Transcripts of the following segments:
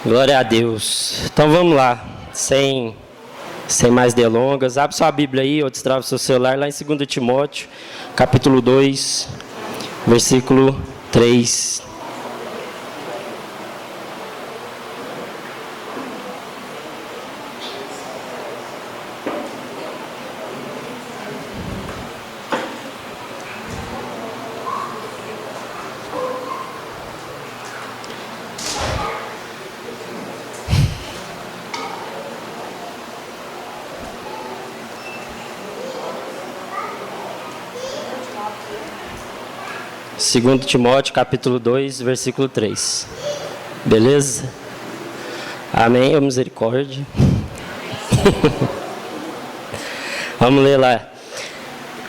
Glória a Deus. Então vamos lá, sem mais delongas. Abre sua Bíblia aí, ou destrava o seu celular, lá em 2 Timóteo, capítulo 2, versículo 3. Segundo Timóteo, capítulo 2, versículo 3. Beleza? Amém, ô misericórdia. Vamos ler lá.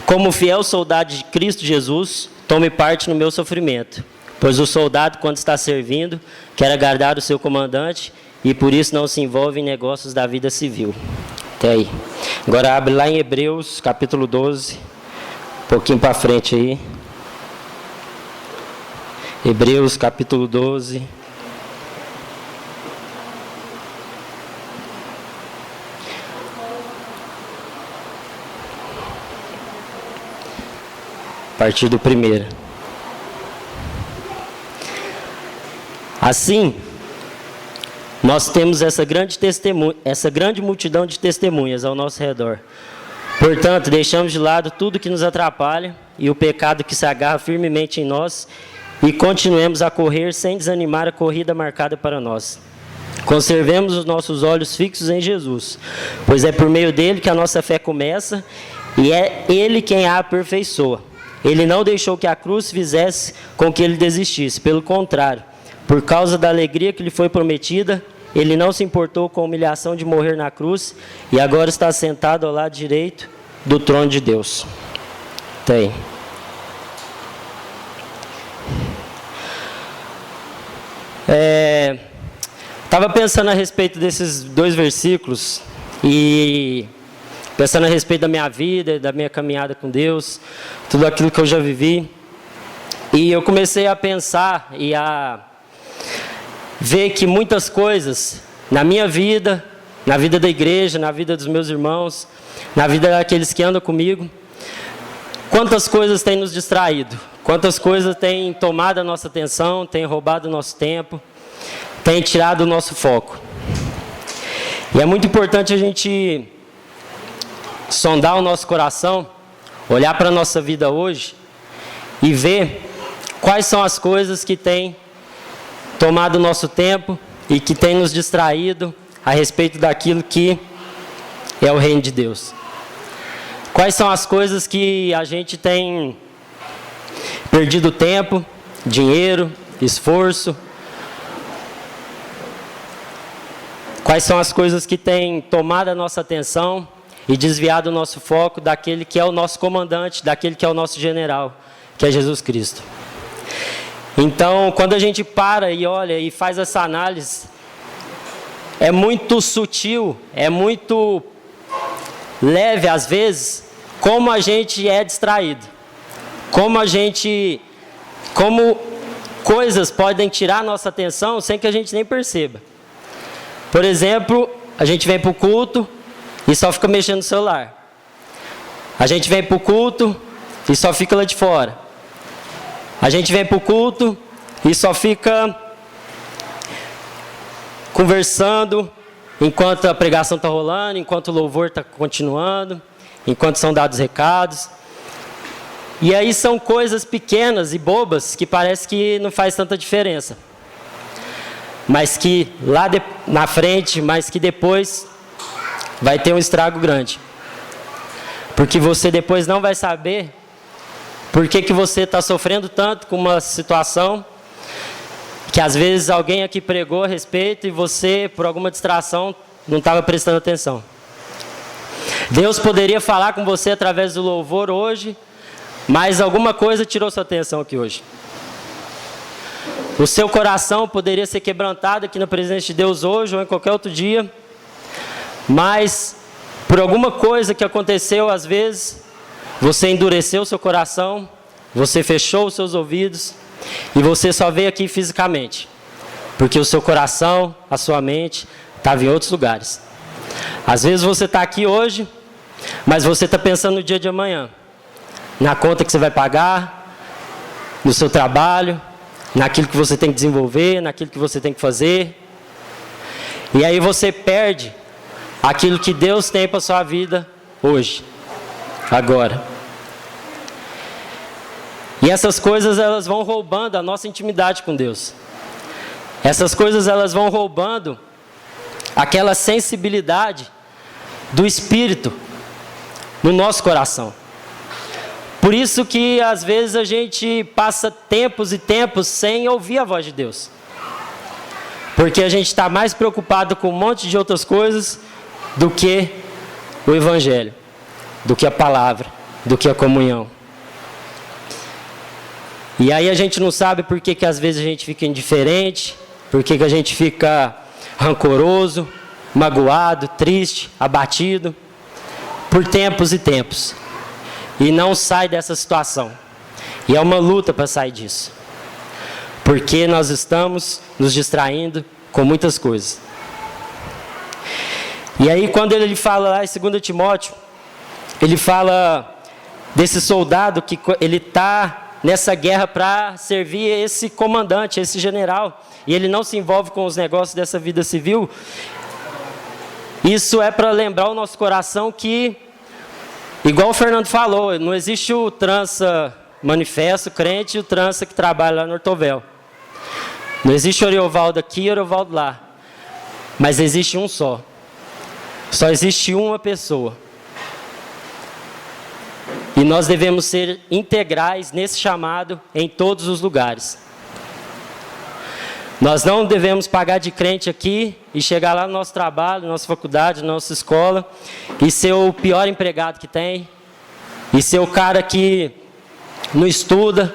Como fiel soldado de Cristo Jesus, tome parte no meu sofrimento, pois o soldado, quando está servindo, quer agradar o seu comandante e por isso não se envolve em negócios da vida civil. Até aí. Agora abre lá em Hebreus, capítulo 12, um pouquinho para frente aí. Hebreus capítulo 12. A partir do 1. Assim, nós temos essa grande multidão de testemunhas ao nosso redor. Portanto, deixamos de lado tudo que nos atrapalha e o pecado que se agarra firmemente em nós e continuemos a correr sem desanimar a corrida marcada para nós. Conservemos os nossos olhos fixos em Jesus, pois é por meio dele que a nossa fé começa e é ele quem a aperfeiçoa. Ele não deixou que a cruz fizesse com que ele desistisse, pelo contrário, por causa da alegria que lhe foi prometida, ele não se importou com a humilhação de morrer na cruz e agora está sentado ao lado direito do trono de Deus. Tem. Estava pensando a respeito desses dois versículos e pensando a respeito da minha vida, da minha caminhada com Deus, tudo aquilo que eu já vivi. E eu comecei a pensar e a ver que muitas coisas na minha vida, na vida da igreja, na vida dos meus irmãos, na vida daqueles que andam comigo, quantas coisas têm nos distraído, quantas coisas têm tomado a nossa atenção, têm roubado o nosso tempo, têm tirado o nosso foco. E é muito importante a gente sondar o nosso coração, olhar para a nossa vida hoje e ver quais são as coisas que têm tomado o nosso tempo e que têm nos distraído a respeito daquilo que é o reino de Deus. Quais são as coisas que a gente tem perdido tempo, dinheiro, esforço? Quais são as coisas que têm tomado a nossa atenção e desviado o nosso foco daquele que é o nosso comandante, daquele que é o nosso general, que é Jesus Cristo? Então, quando a gente para e olha e faz essa análise, é muito sutil, é muito leve às vezes, como a gente é distraído, como coisas podem tirar a nossa atenção sem que a gente nem perceba. Por exemplo, a gente vem para o culto e só fica mexendo no celular. A gente vem para o culto e só fica lá de fora. A gente vem para o culto e só fica conversando enquanto a pregação está rolando, enquanto o louvor está continuando, enquanto são dados recados. E aí são coisas pequenas e bobas que parece que não faz tanta diferença. Mas que lá na frente, mas que depois vai ter um estrago grande. Porque você depois não vai saber por que você está sofrendo tanto com uma situação que às vezes alguém aqui pregou a respeito e você, por alguma distração, não estava prestando atenção. Deus poderia falar com você através do louvor hoje, mas alguma coisa tirou sua atenção aqui hoje. O seu coração poderia ser quebrantado aqui na presença de Deus hoje ou em qualquer outro dia, mas por alguma coisa que aconteceu às vezes, você endureceu o seu coração, você fechou os seus ouvidos e você só veio aqui fisicamente. Porque o seu coração, a sua mente, estava em outros lugares. Às vezes você está aqui hoje, mas você está pensando no dia de amanhã. Na conta que você vai pagar, no seu trabalho, naquilo que você tem que desenvolver, naquilo que você tem que fazer. E aí você perde aquilo que Deus tem para a sua vida hoje, agora. E essas coisas, elas vão roubando a nossa intimidade com Deus. Essas coisas, elas vão roubando aquela sensibilidade do Espírito no nosso coração. Por isso que às vezes a gente passa tempos e tempos sem ouvir a voz de Deus. Porque a gente está mais preocupado com um monte de outras coisas do que o Evangelho, do que a palavra, do que a comunhão. E aí a gente não sabe por que às vezes a gente fica indiferente, por que a gente fica rancoroso, magoado, triste, abatido, por tempos e tempos. E não sai dessa situação. E é uma luta para sair disso. Porque nós estamos nos distraindo com muitas coisas. E aí quando ele fala lá em 2 Timóteo, ele fala desse soldado que ele está nessa guerra para servir esse comandante, esse general, e ele não se envolve com os negócios dessa vida civil. Isso é para lembrar o nosso coração que, igual o Fernando falou, não existe o trança manifesto, crente, e o trança que trabalha lá no Ortovel. Não existe Oriovaldo aqui e Oriovaldo lá. Mas existe um só. Só existe uma pessoa. E nós devemos ser integrais nesse chamado em todos os lugares. Nós não devemos pagar de crente aqui e chegar lá no nosso trabalho, na nossa faculdade, na nossa escola e ser o pior empregado que tem, e ser o cara que não estuda,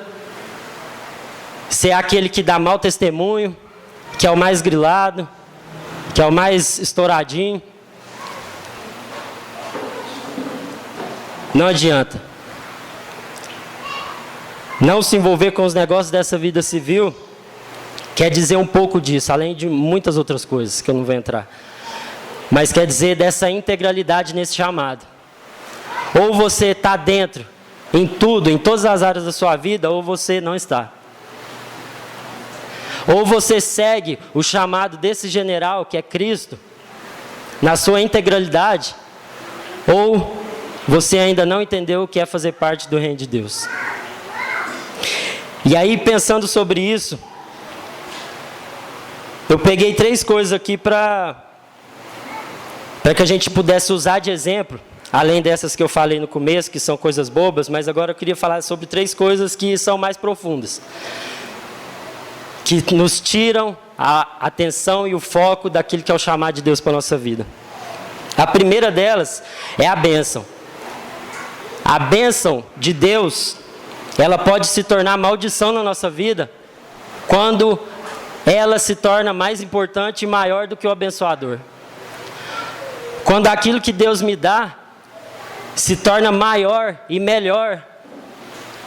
ser aquele que dá mau testemunho, que é o mais grilado, que é o mais estouradinho. Não adianta. Não se envolver com os negócios dessa vida civil quer dizer um pouco disso, além de muitas outras coisas que eu não vou entrar. Mas quer dizer dessa integralidade nesse chamado. Ou você está dentro, em tudo, em todas as áreas da sua vida, ou você não está. Ou você segue o chamado desse general, que é Cristo, na sua integralidade, ou você ainda não entendeu o que é fazer parte do reino de Deus. E aí, pensando sobre isso, eu peguei 3 coisas aqui para que a gente pudesse usar de exemplo, além dessas que eu falei no começo, que são coisas bobas, mas agora eu queria falar sobre 3 coisas que são mais profundas, que nos tiram a atenção e o foco daquilo que é o chamado de Deus para a nossa vida. A primeira delas é a bênção. A bênção de Deus, ela pode se tornar maldição na nossa vida quando ela se torna mais importante e maior do que o abençoador. Quando aquilo que Deus me dá se torna maior e melhor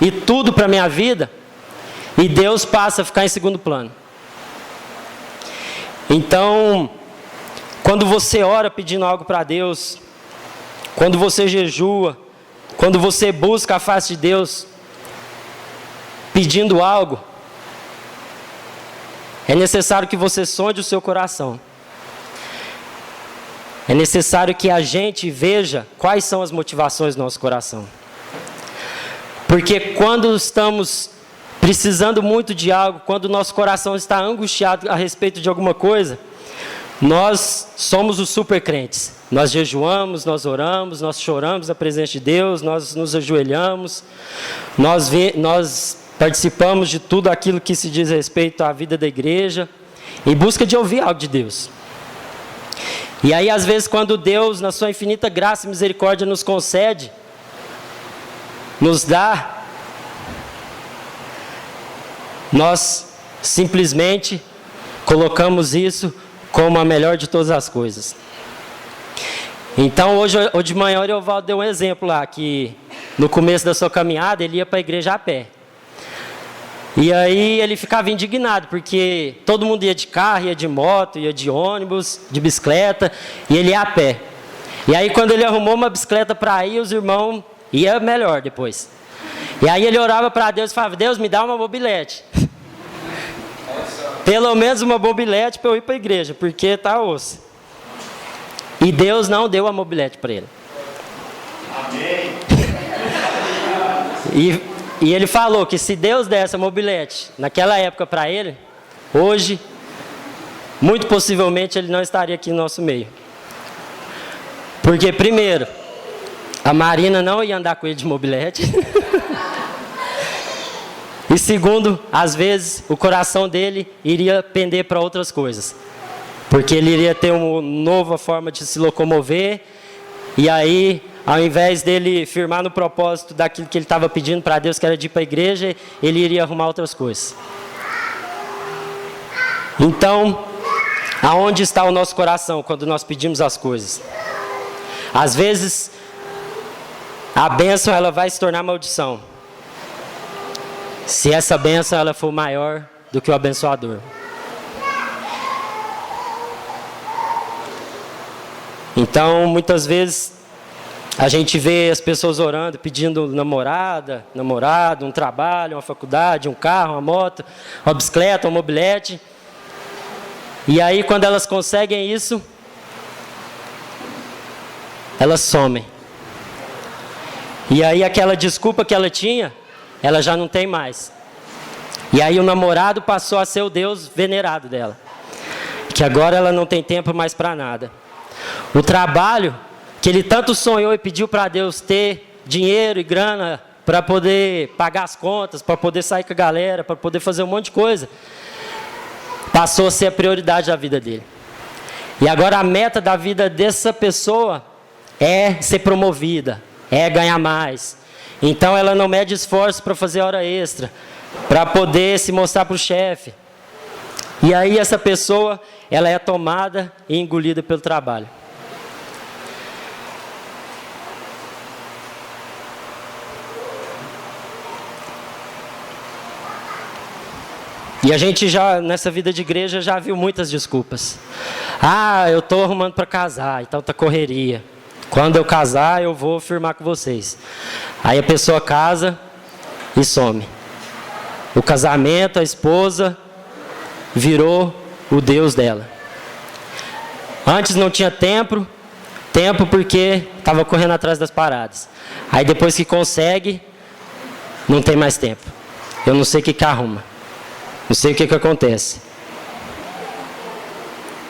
e tudo para a minha vida, e Deus passa a ficar em segundo plano. Então, quando você ora pedindo algo para Deus, quando você jejua, quando você busca a face de Deus pedindo algo, é necessário que você sonde o seu coração. É necessário que a gente veja quais são as motivações do nosso coração. Porque quando estamos precisando muito de algo, quando o nosso coração está angustiado a respeito de alguma coisa, nós somos os super crentes. Nós jejuamos, nós oramos, nós choramos na presença de Deus, nós nos ajoelhamos, nós participamos de tudo aquilo que se diz respeito à vida da igreja, em busca de ouvir algo de Deus. E aí, às vezes, quando Deus, na sua infinita graça e misericórdia, nos concede, nos dá, nós simplesmente colocamos isso como a melhor de todas as coisas. Então, hoje de manhã, o Oriovaldo deu um exemplo lá, que no começo da sua caminhada, ele ia para a igreja a pé. E aí ele ficava indignado, porque todo mundo ia de carro, ia de moto, ia de ônibus, de bicicleta, e ele ia a pé. E aí quando ele arrumou uma bicicleta para ir, os irmãos iam melhor depois. E aí ele orava para Deus e falava: Deus, me dá uma mobilete. Pelo menos uma mobilete para eu ir para a igreja, porque tá osso. E Deus não deu a mobilete para ele. Amém. E ele falou que se Deus desse a mobilete naquela época para ele, hoje, muito possivelmente ele não estaria aqui no nosso meio. Porque primeiro, a Marina não ia andar com ele de mobilete. E segundo, às vezes o coração dele iria pender para outras coisas. Porque ele iria ter uma nova forma de se locomover. E aí, ao invés dele firmar no propósito daquilo que ele estava pedindo para Deus, que era de ir para a igreja, ele iria arrumar outras coisas. Então, aonde está o nosso coração quando nós pedimos as coisas? Às vezes, a bênção ela vai se tornar maldição, se essa bênção ela for maior do que o abençoador. Então, muitas vezes, a gente vê as pessoas orando, pedindo namorada, namorado, um trabalho, uma faculdade, um carro, uma moto, uma bicicleta, uma mobilete. E aí, quando elas conseguem isso, elas somem. E aí, aquela desculpa que ela tinha, ela já não tem mais. E aí, o namorado passou a ser o Deus venerado dela. Que agora ela não tem tempo mais para nada. O trabalho que ele tanto sonhou e pediu para Deus ter dinheiro e grana para poder pagar as contas, para poder sair com a galera, para poder fazer um monte de coisa, passou a ser a prioridade da vida dele. E agora a meta da vida dessa pessoa é ser promovida, é ganhar mais. Então ela não mede esforço para fazer hora extra, para poder se mostrar para o chefe. E aí essa pessoa, ela é tomada e engolida pelo trabalho. E a gente já, nessa vida de igreja, já viu muitas desculpas. Ah, eu estou arrumando para casar, então tá correria. Quando eu casar, eu vou firmar com vocês. Aí a pessoa casa e some. O casamento, a esposa, virou o Deus dela. Antes não tinha tempo porque estava correndo atrás das paradas. Aí depois que consegue, não tem mais tempo. Eu não sei o que arruma. Não sei o que acontece.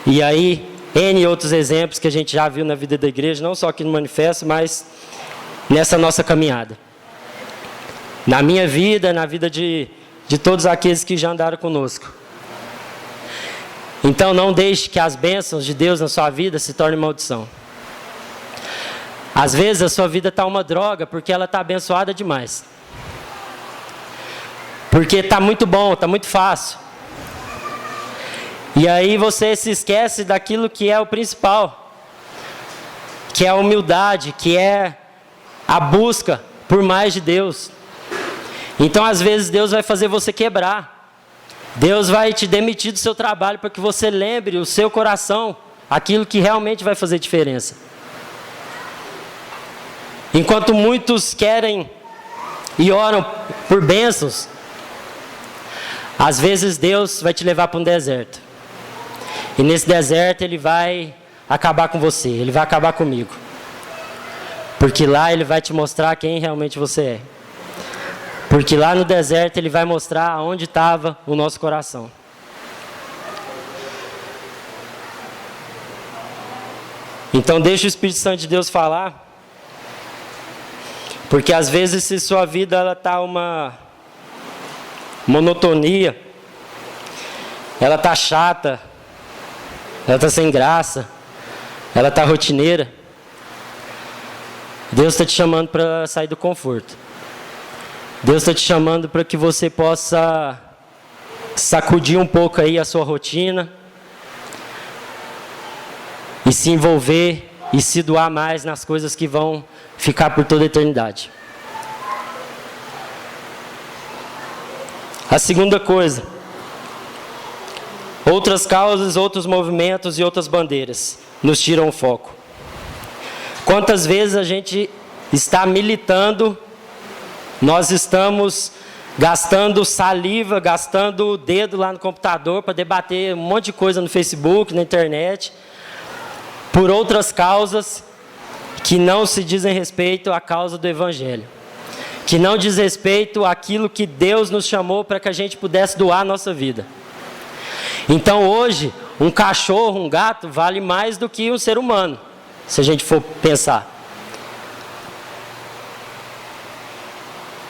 E aí, N outros exemplos que a gente já viu na vida da igreja, não só aqui no manifesto, mas nessa nossa caminhada. Na minha vida, na vida de todos aqueles que já andaram conosco. Então não deixe que as bênçãos de Deus na sua vida se tornem maldição. Às vezes a sua vida está uma droga porque ela está abençoada demais. Porque está muito bom, está muito fácil. E aí você se esquece daquilo que é o principal. Que é a humildade, que é a busca por mais de Deus. Então às vezes Deus vai fazer você quebrar. Deus vai te demitir do seu trabalho para que você lembre o seu coração aquilo que realmente vai fazer diferença. Enquanto muitos querem e oram por bênçãos, às vezes Deus vai te levar para um deserto. E nesse deserto Ele vai acabar com você, Ele vai acabar comigo. Porque lá Ele vai te mostrar quem realmente você é. Porque lá no deserto Ele vai mostrar onde estava o nosso coração. Então deixa o Espírito Santo de Deus falar. Porque às vezes se sua vida ela está uma monotonia, ela está chata, ela está sem graça, ela está rotineira, Deus está te chamando para sair do conforto. Deus está te chamando para que você possa sacudir um pouco aí a sua rotina e se envolver e se doar mais nas coisas que vão ficar por toda a eternidade. A segunda coisa, outras causas, outros movimentos e outras bandeiras nos tiram o foco. Quantas vezes a gente está militando, nós estamos gastando saliva, gastando o dedo lá no computador para debater um monte de coisa no Facebook, na internet, por outras causas que não se dizem respeito à causa do Evangelho, que não diz respeito àquilo que Deus nos chamou para que a gente pudesse doar a nossa vida. Então hoje, um cachorro, um gato, vale mais do que um ser humano, se a gente for pensar.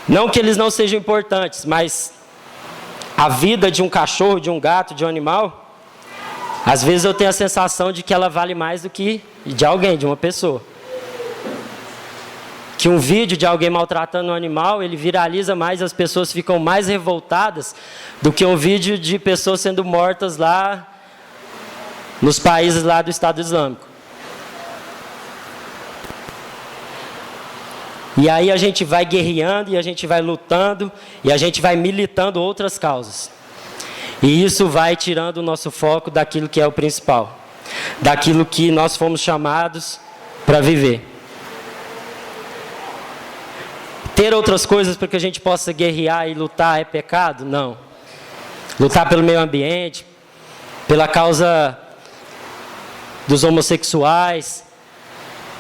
Não que eles não sejam importantes, mas a vida de um cachorro, de um gato, de um animal, às vezes eu tenho a sensação de que ela vale mais do que de alguém, de uma pessoa. Que um vídeo de alguém maltratando um animal, ele viraliza mais, as pessoas ficam mais revoltadas do que um vídeo de pessoas sendo mortas lá nos países lá do Estado Islâmico. E aí a gente vai guerreando, e a gente vai lutando, e a gente vai militando outras causas. E isso vai tirando o nosso foco daquilo que é o principal, daquilo que nós fomos chamados para viver. Ter outras coisas para que a gente possa guerrear e lutar é pecado? Não. Lutar pelo meio ambiente, pela causa dos homossexuais,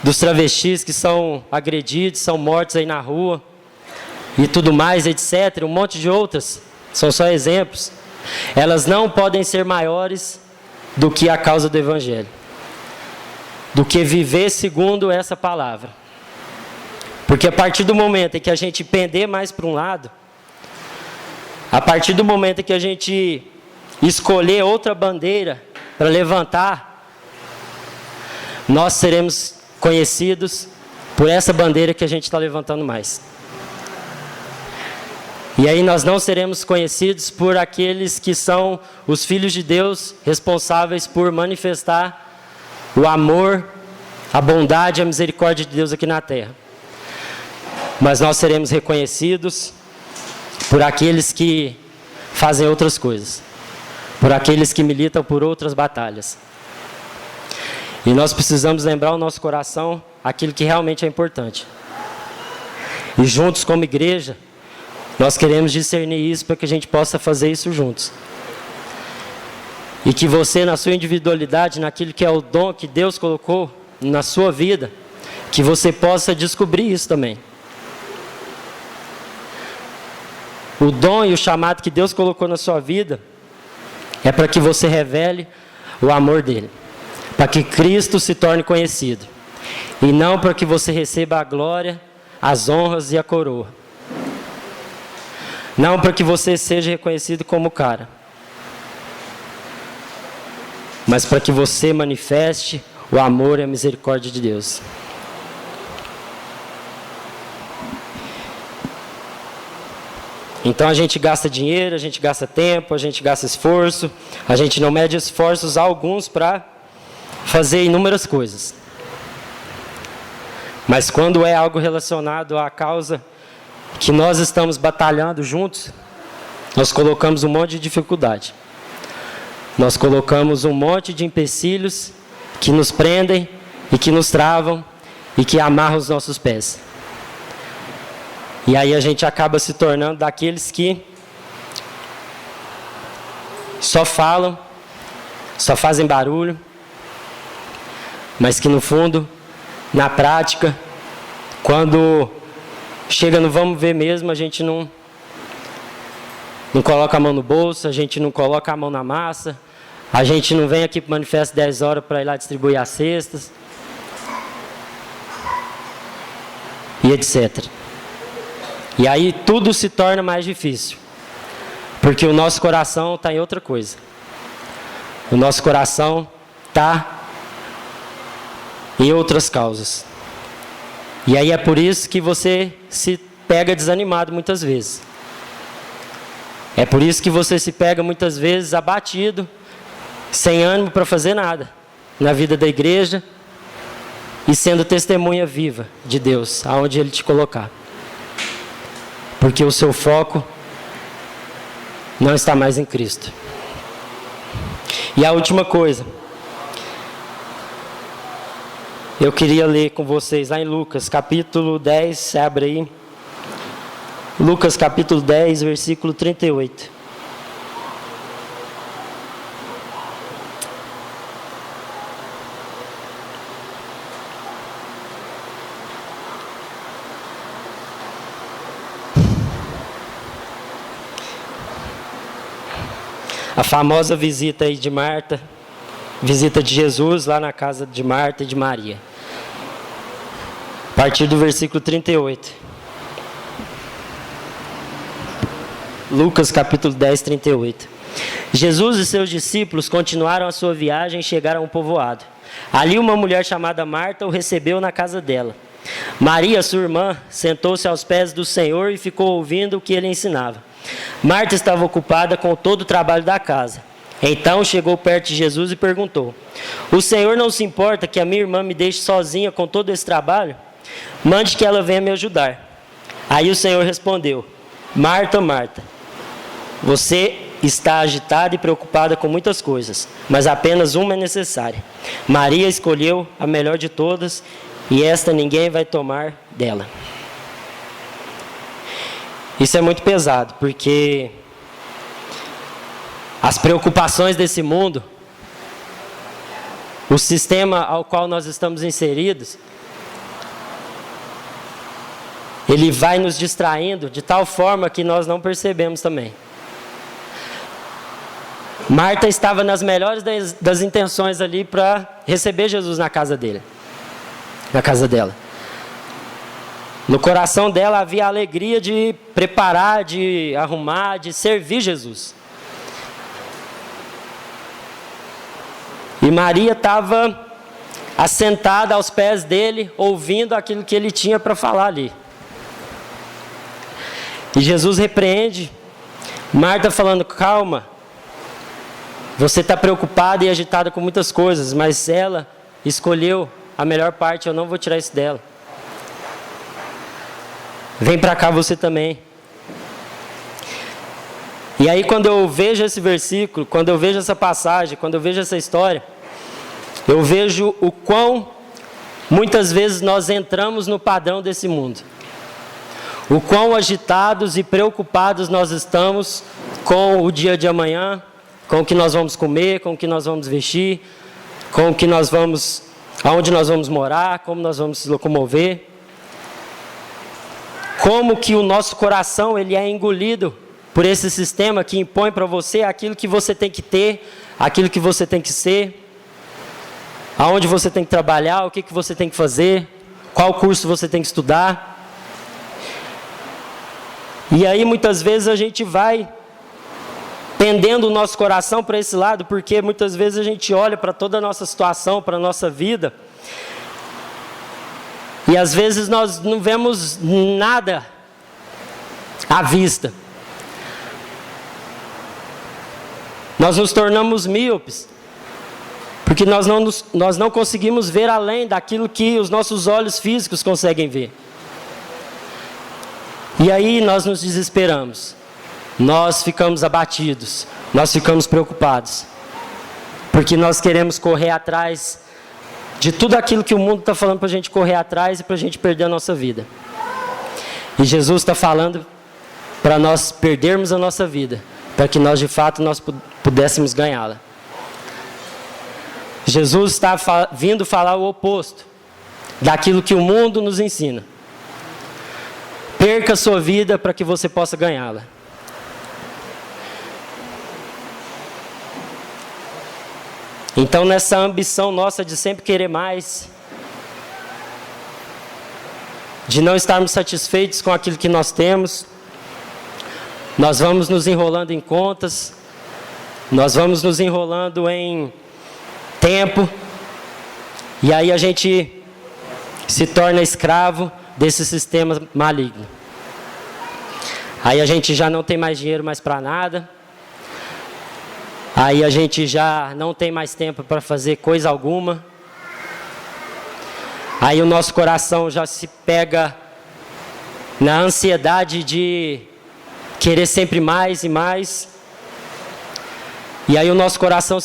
dos travestis que são agredidos, são mortos aí na rua, e tudo mais, etc. Um monte de outras, são só exemplos. Elas não podem ser maiores do que a causa do Evangelho, do que viver segundo essa palavra. Porque a partir do momento em que a gente pender mais para um lado, a partir do momento em que a gente escolher outra bandeira para levantar, nós seremos conhecidos por essa bandeira que a gente está levantando mais. E aí nós não seremos conhecidos por aqueles que são os filhos de Deus, responsáveis por manifestar o amor, a bondade e a misericórdia de Deus aqui na terra. Mas nós seremos reconhecidos por aqueles que fazem outras coisas, por aqueles que militam por outras batalhas. E nós precisamos lembrar o nosso coração aquilo que realmente é importante. E juntos, como igreja, nós queremos discernir isso para que a gente possa fazer isso juntos. E que você, na sua individualidade, naquilo que é o dom que Deus colocou na sua vida, que você possa descobrir isso também. O dom e o chamado que Deus colocou na sua vida é para que você revele o amor dele, para que Cristo se torne conhecido, e não para que você receba a glória, as honras e a coroa. Não para que você seja reconhecido como cara, mas para que você manifeste o amor e a misericórdia de Deus. Então a gente gasta dinheiro, a gente gasta tempo, a gente gasta esforço, a gente não mede esforços alguns para fazer inúmeras coisas. Mas quando é algo relacionado à causa que nós estamos batalhando juntos, nós colocamos um monte de dificuldade. Nós colocamos um monte de empecilhos que nos prendem e que nos travam e que amarram os nossos pés. E aí a gente acaba se tornando daqueles que só falam, só fazem barulho, mas que no fundo, na prática, quando chega no vamos ver mesmo, a gente não coloca a mão no bolso, a gente não coloca a mão na massa, a gente não vem aqui para o Manifesto 10 horas para ir lá distribuir as cestas, e etc. E aí tudo se torna mais difícil, porque o nosso coração está em outra coisa. O nosso coração está em outras causas. E aí é por isso que você se pega desanimado muitas vezes. É por isso que você se pega muitas vezes abatido, sem ânimo para fazer nada na vida da igreja e sendo testemunha viva de Deus, aonde Ele te colocar. Porque o seu foco não está mais em Cristo. E a última coisa, eu queria ler com vocês lá em Lucas, capítulo 10, você abre aí. Lucas, capítulo 10, versículo 38. A famosa visita aí de Marta, visita de Jesus lá na casa de Marta e de Maria. A partir do versículo 38. Lucas capítulo 10, 38. Jesus e seus discípulos continuaram a sua viagem e chegaram a um povoado. Ali uma mulher chamada Marta o recebeu na casa dela. Maria, sua irmã, sentou-se aos pés do Senhor e ficou ouvindo o que ele ensinava. Marta estava ocupada com todo o trabalho da casa. Então chegou perto de Jesus e perguntou: o Senhor não se importa que a minha irmã me deixe sozinha com todo esse trabalho? Mande que ela venha me ajudar. Aí o Senhor respondeu: Marta, Marta, você está agitada e preocupada com muitas coisas, mas apenas uma é necessária. Maria escolheu a melhor de todas, e esta ninguém vai tomar dela. Isso é muito pesado, porque as preocupações desse mundo, o sistema ao qual nós estamos inseridos, ele vai nos distraindo de tal forma que nós não percebemos também. Marta estava nas melhores das intenções ali para receber Jesus na casa dele, na casa dela. No coração dela havia a alegria de preparar, de arrumar, de servir Jesus. E Maria estava assentada aos pés dele, ouvindo aquilo que ele tinha para falar ali. E Jesus repreende Marta falando: calma, você está preocupada e agitada com muitas coisas, mas ela escolheu a melhor parte, eu não vou tirar isso dela. Vem para cá você também. E aí quando eu vejo esse versículo, quando eu vejo essa passagem, quando eu vejo essa história, eu vejo o quão muitas vezes nós entramos no padrão desse mundo. O quão agitados e preocupados nós estamos com o dia de amanhã, com o que nós vamos comer, com o que nós vamos vestir, com o que nós vamos, aonde nós vamos morar, como nós vamos se locomover. Como que o nosso coração ele é engolido por esse sistema que impõe para você aquilo que você tem que ter, aquilo que você tem que ser, aonde você tem que trabalhar, o que você tem que fazer, qual curso você tem que estudar. E aí muitas vezes a gente vai pendendo o nosso coração para esse lado, porque muitas vezes a gente olha para toda a nossa situação, para a nossa vida, e às vezes nós não vemos nada à vista. Nós nos tornamos míopes, porque nós não conseguimos ver além daquilo que os nossos olhos físicos conseguem ver. E aí nós nos desesperamos, nós ficamos abatidos, nós ficamos preocupados, porque nós queremos correr atrás de tudo aquilo que o mundo está falando para a gente correr atrás e para a gente perder a nossa vida. E Jesus está falando para nós perdermos a nossa vida, para que nós de fato nós pudéssemos ganhá-la. Jesus está vindo falar o oposto daquilo que o mundo nos ensina. Perca a sua vida para que você possa ganhá-la. Então, nessa ambição nossa de sempre querer mais, de não estarmos satisfeitos com aquilo que nós temos, nós vamos nos enrolando em contas, nós vamos nos enrolando em tempo, e aí a gente se torna escravo desse sistema maligno. Aí a gente já não tem mais dinheiro mais para nada, aí a gente já não tem mais tempo para fazer coisa alguma. Aí o nosso coração já se pega na ansiedade de querer sempre mais e mais. E aí o nosso coração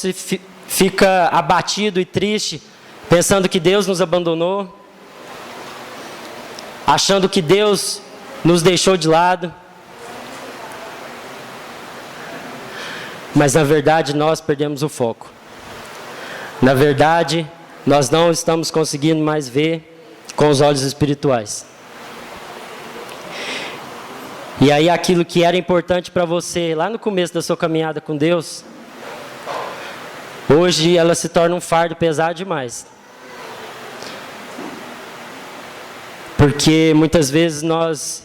fica abatido e triste, pensando que Deus nos abandonou, achando que Deus nos deixou de lado. Mas na verdade nós perdemos o foco. Na verdade, nós não estamos conseguindo mais ver com os olhos espirituais. E aí aquilo que era importante para você lá no começo da sua caminhada com Deus, hoje ela se torna um fardo pesado demais. Porque muitas vezes nós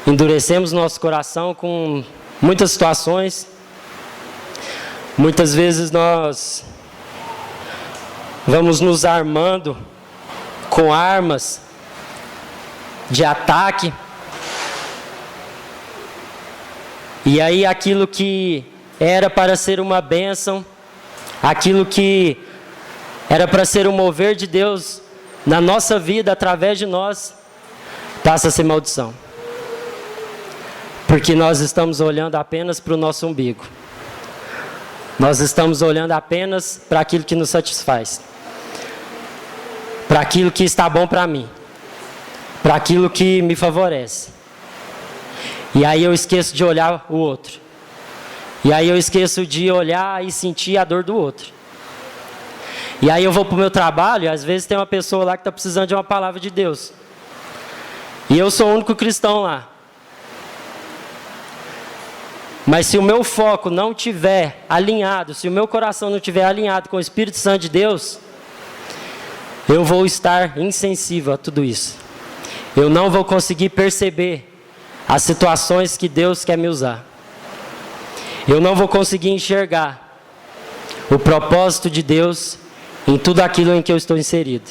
endurecemos nosso coração com muitas situações. Muitas vezes nós vamos nos armando com armas de ataque. E aí aquilo que era para ser uma bênção, aquilo que era para ser um mover de Deus na nossa vida, através de nós, passa a ser maldição. Porque nós estamos olhando apenas para o nosso umbigo. Nós estamos olhando apenas para aquilo que nos satisfaz. Para aquilo que está bom para mim. Para aquilo que me favorece. E aí eu esqueço de olhar o outro. E aí eu esqueço de olhar e sentir a dor do outro. E aí eu vou para o meu trabalho e às vezes tem uma pessoa lá que está precisando de uma palavra de Deus. E eu sou o único cristão lá. Mas se o meu foco não estiver alinhado, se o meu coração não estiver alinhado com o Espírito Santo de Deus, eu vou estar insensível a tudo isso. Eu não vou conseguir perceber as situações que Deus quer me usar. Eu não vou conseguir enxergar o propósito de Deus em tudo aquilo em que eu estou inserido.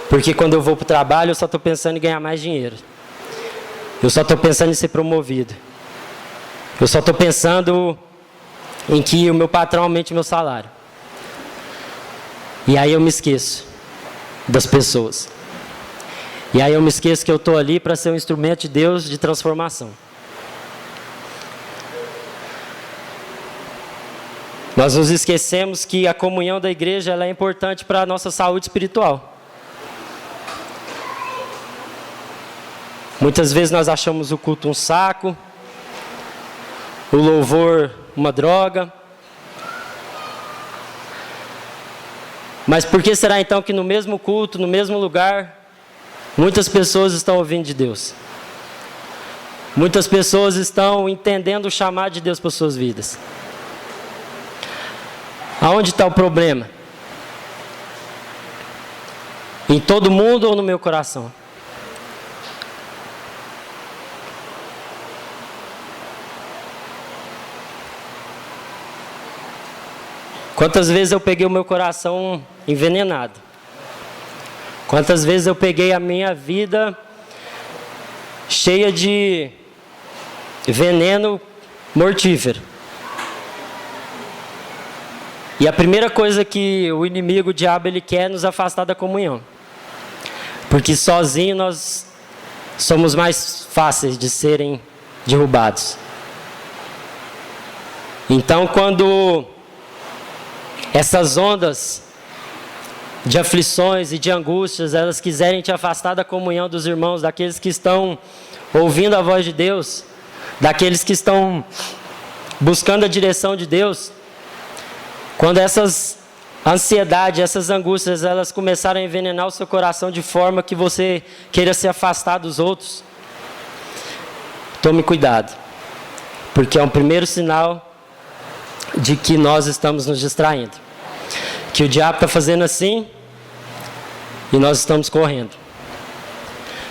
Porque quando eu vou para o trabalho, eu só estou pensando em ganhar mais dinheiro. Eu só estou pensando em ser promovido. Eu só estou pensando em que o meu patrão aumente o meu salário. E aí eu me esqueço das pessoas. E aí eu me esqueço que eu estou ali para ser um instrumento de Deus de transformação. Nós nos esquecemos que a comunhão da igreja ela é importante para a nossa saúde espiritual. Muitas vezes nós achamos o culto um saco, o louvor uma droga. Mas por que será então que no mesmo culto, no mesmo lugar, muitas pessoas estão ouvindo de Deus? Muitas pessoas estão entendendo o chamado de Deus para suas vidas. Aonde está o problema? Em todo mundo ou no meu coração? Quantas vezes eu peguei o meu coração envenenado? Quantas vezes eu peguei a minha vida cheia de veneno mortífero? E a primeira coisa que o inimigo, o diabo, ele quer é nos afastar da comunhão. Porque sozinho nós somos mais fáceis de serem derrubados. Então, quando essas ondas de aflições e de angústias, elas quiserem te afastar da comunhão dos irmãos, daqueles que estão ouvindo a voz de Deus, daqueles que estão buscando a direção de Deus, quando essas ansiedades, essas angústias, elas começarem a envenenar o seu coração de forma que você queira se afastar dos outros, tome cuidado, porque é um primeiro sinal de que nós estamos nos distraindo. Que o diabo está fazendo assim e nós estamos correndo.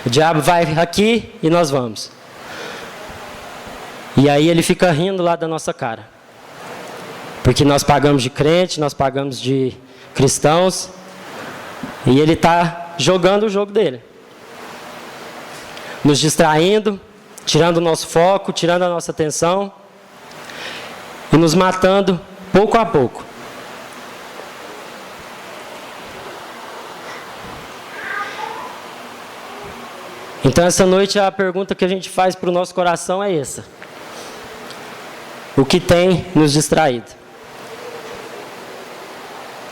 O diabo vai aqui e nós vamos. E aí ele fica rindo lá da nossa cara. Porque nós pagamos de crente, nós pagamos de cristãos. E ele está jogando o jogo dele. Nos distraindo, tirando o nosso foco, tirando a nossa atenção. E nos matando pouco a pouco. Então essa noite a pergunta que a gente faz para o nosso coração é essa. o que tem nos distraído?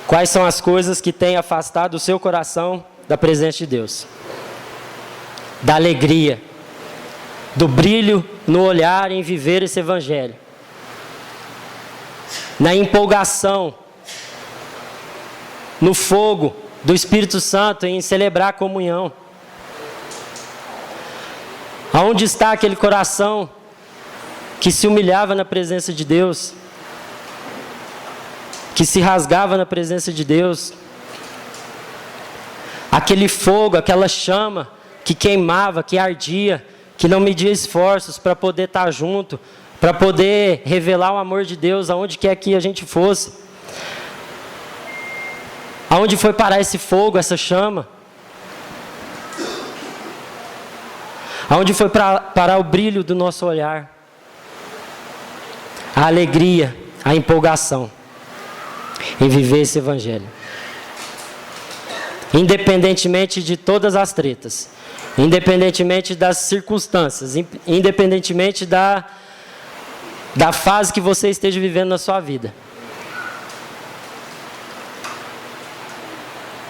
Quais são as coisas que têm afastado o seu coração da presença de Deus? Da alegria, do brilho no olhar em viver esse evangelho, na empolgação, no fogo do Espírito Santo em celebrar a comunhão. Aonde está aquele coração que se humilhava na presença de Deus, que se rasgava na presença de Deus? Aquele fogo, aquela chama que queimava, que ardia, que não media esforços para poder estar junto, para poder revelar o amor de Deus aonde quer que a gente fosse. Aonde foi parar esse fogo, essa chama? Aonde foi parar o brilho do nosso olhar? A alegria, a empolgação em viver esse evangelho. Independentemente de todas as tretas, independentemente das circunstâncias, independentemente da fase que você esteja vivendo na sua vida.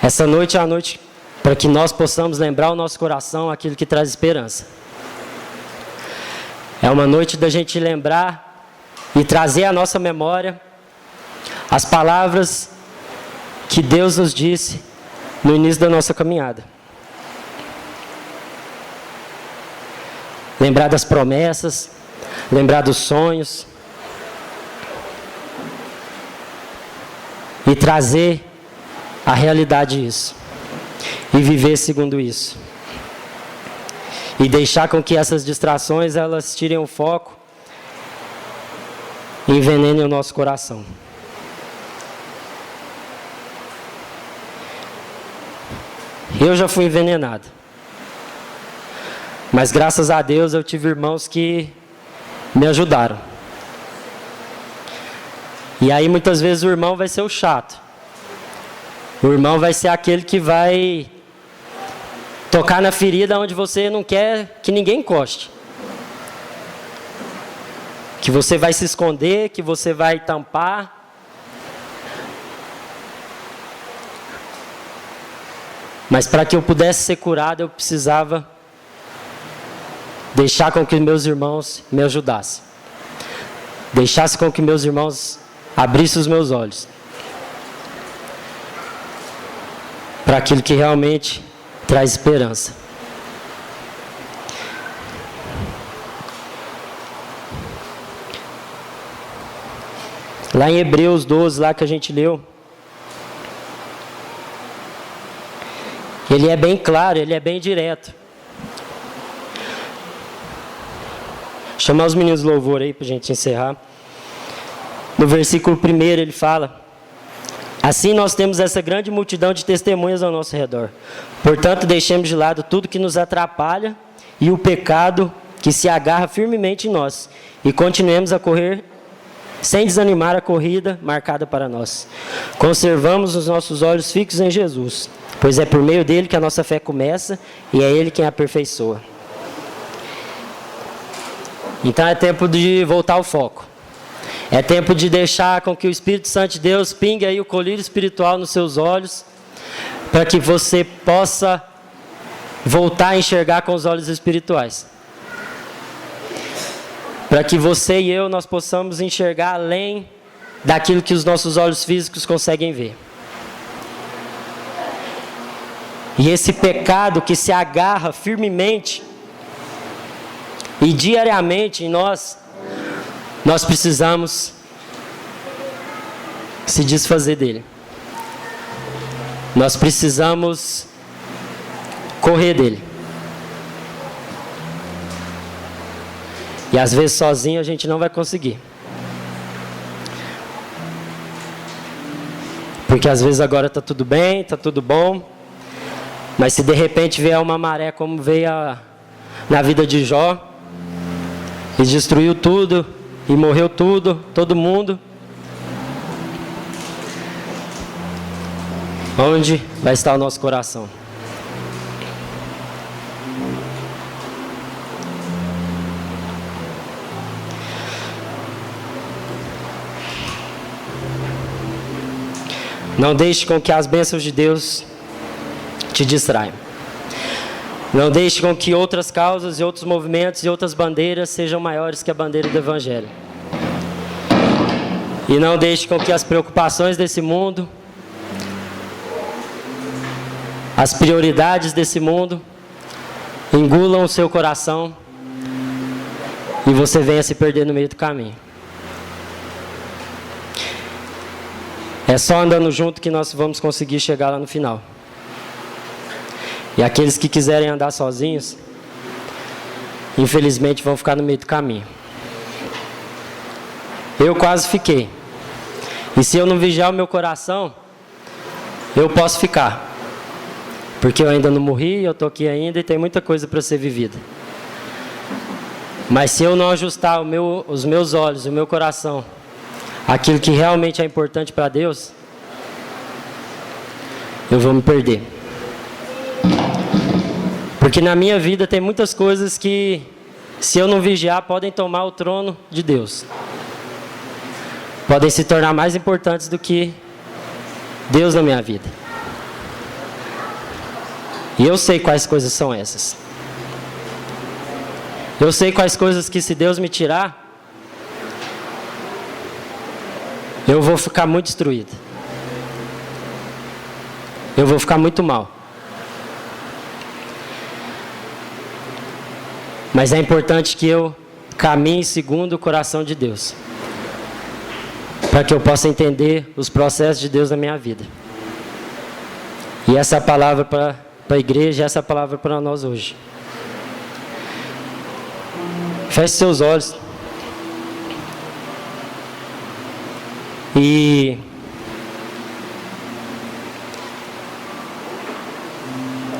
Essa noite é a noite para que nós possamos lembrar o nosso coração aquilo que traz esperança. É uma noite da gente lembrar e trazer à nossa memória as palavras que Deus nos disse no início da nossa caminhada. Lembrar das promessas, lembrar dos sonhos e trazer a realidade disso e viver segundo isso. E deixar com que essas distrações elas tirem o foco e envenenem o nosso coração. Eu já fui envenenado. Mas graças a Deus eu tive irmãos que me ajudaram. E aí muitas vezes o irmão vai ser o chato. O irmão vai ser aquele que vai tocar na ferida onde você não quer que ninguém encoste. Que você vai se esconder, que você vai tampar. Mas para que eu pudesse ser curado, eu precisava deixar com que meus irmãos me ajudassem. Deixasse com que meus irmãos abrissem os meus olhos para aquilo que realmente traz esperança. Lá em Hebreus 12, lá que a gente leu, ele é bem claro, ele é bem direto. Chamar os meninos do louvor aí para a gente encerrar. No versículo 1 ele fala: assim nós temos essa grande multidão de testemunhas ao nosso redor. Portanto, deixemos de lado tudo que nos atrapalha e o pecado que se agarra firmemente em nós. E continuemos a correr sem desanimar a corrida marcada para nós. Conservamos os nossos olhos fixos em Jesus, pois é por meio dele que a nossa fé começa e é ele quem a aperfeiçoa. Então é tempo de voltar ao foco. É tempo de deixar com que o Espírito Santo de Deus pingue aí o colírio espiritual nos seus olhos, para que você possa voltar a enxergar com os olhos espirituais. Para que você e eu, nós possamos enxergar além daquilo que os nossos olhos físicos conseguem ver. E esse pecado que se agarra firmemente e diariamente em nós, nós precisamos se desfazer dele. Nós precisamos correr dele. E às vezes sozinho a gente não vai conseguir. Porque às vezes agora está tudo bem, está tudo bom. Mas se de repente vier uma maré como veio na vida de Jó, e destruiu tudo, e morreu tudo, todo mundo, onde vai estar o nosso coração? Não deixe com que as bênçãos de Deus te distraiam. Não deixe com que outras causas e outros movimentos e outras bandeiras sejam maiores que a bandeira do Evangelho. E não deixe com que as preocupações desse mundo, as prioridades desse mundo, engulam o seu coração e você venha se perder no meio do caminho. É só andando junto que nós vamos conseguir chegar lá no final. E aqueles que quiserem andar sozinhos, infelizmente vão ficar no meio do caminho. Eu quase fiquei. E se eu não vigiar o meu coração, eu posso ficar. Porque eu ainda não morri, eu estou aqui ainda e tem muita coisa para ser vivida. Mas se eu não ajustar os meus olhos, o meu coração, aquilo que realmente é importante para Deus, eu vou me perder. Porque na minha vida tem muitas coisas que, se eu não vigiar, podem tomar o trono de Deus. Podem se tornar mais importantes do que Deus na minha vida. E eu sei quais coisas são essas. Eu sei quais coisas que, se Deus me tirar, eu vou ficar muito destruído. Eu vou ficar muito mal. Mas é importante que eu caminhe segundo o coração de Deus, para que eu possa entender os processos de Deus na minha vida. E essa é a palavra para a igreja, essa é a palavra para nós hoje. Feche seus olhos. E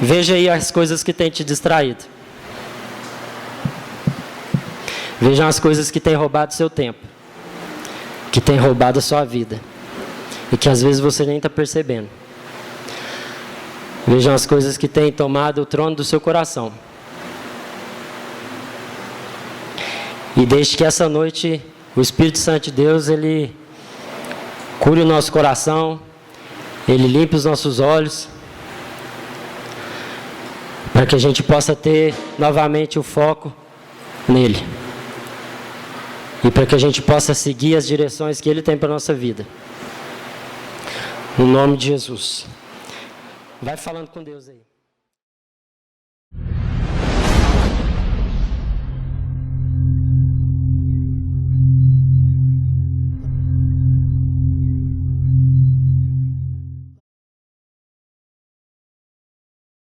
veja aí as coisas que têm te distraído. Vejam as coisas que têm roubado seu tempo, que têm roubado a sua vida e que às vezes você nem está percebendo. Vejam as coisas que têm tomado o trono do seu coração. E deixe que essa noite o Espírito Santo de Deus, ele cure o nosso coração, ele limpe os nossos olhos, para que a gente possa ter novamente o foco nele. E para que a gente possa seguir as direções que ele tem para a nossa vida. No nome de Jesus. Vai falando com Deus aí.